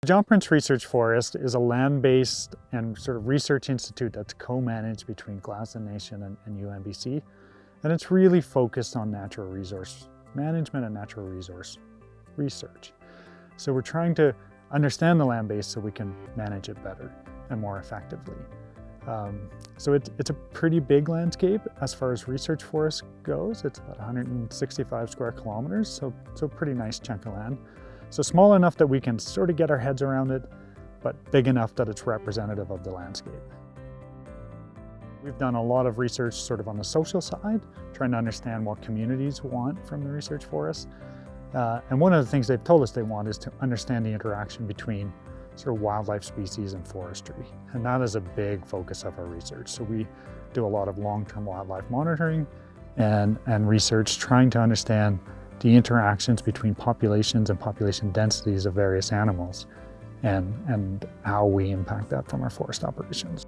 John Prince Research Forest is a land-based and sort of research institute that's co-managed between Tl'azt'en Nation and UNBC. And it's really focused on natural resource management and natural resource research. So we're trying to understand the land base so we can manage it better and more effectively. So it's a pretty big landscape as far as research forest goes. It's about 165 square kilometers, so a pretty nice chunk of land. So small enough that we can sort of get our heads around it, but big enough that it's representative of the landscape. We've done a lot of research sort of on the social side, trying to understand what communities want from the research forest. And one of the things they've told us they want is to understand the interaction between sort of wildlife species and forestry. And that is a big focus of our research. So we do a lot of long-term wildlife monitoring and research trying to understand the interactions between populations and population densities of various animals and how we impact that from our forest operations.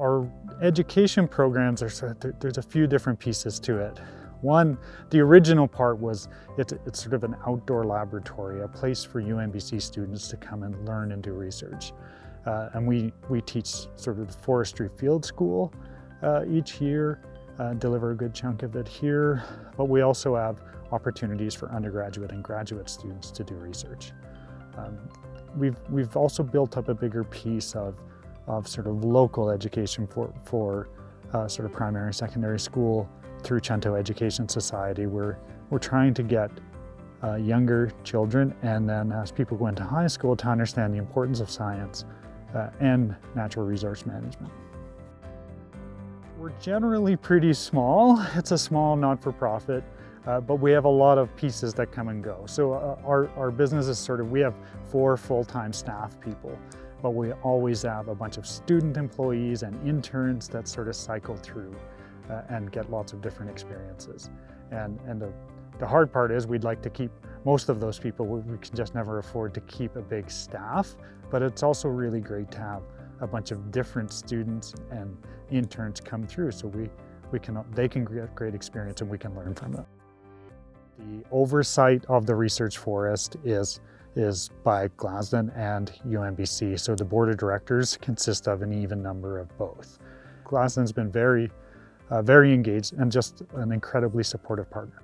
Our education programs there's a few different pieces to it. One, the original part was it's sort of an outdoor laboratory, a place for UNBC students to come and learn and do research. And we teach sort of the forestry field school each year, deliver a good chunk of it here, but we also have opportunities for undergraduate and graduate students to do research. We've also built up a bigger piece of sort of local education for sort of primary and secondary school through Chunto Education Society. We're trying to get younger children and then as people go into high school to understand the importance of science and natural resource management. We're generally pretty small. It's a small not-for-profit, but we have a lot of pieces that come and go. So our business is we have 4 full-time staff people, but we always have a bunch of student employees and interns that sort of cycle through and get lots of different experiences. And the hard part is we'd like to keep most of those people. We can just never afford to keep a big staff, but it's also really great to have a bunch of different students and interns come through so they can get great experience and we can learn from them. The oversight of the research forest is by Tl'azt'en and UNBC, so the board of directors consist of an even number of both. Tl'azt'en's been very engaged and just an incredibly supportive partner.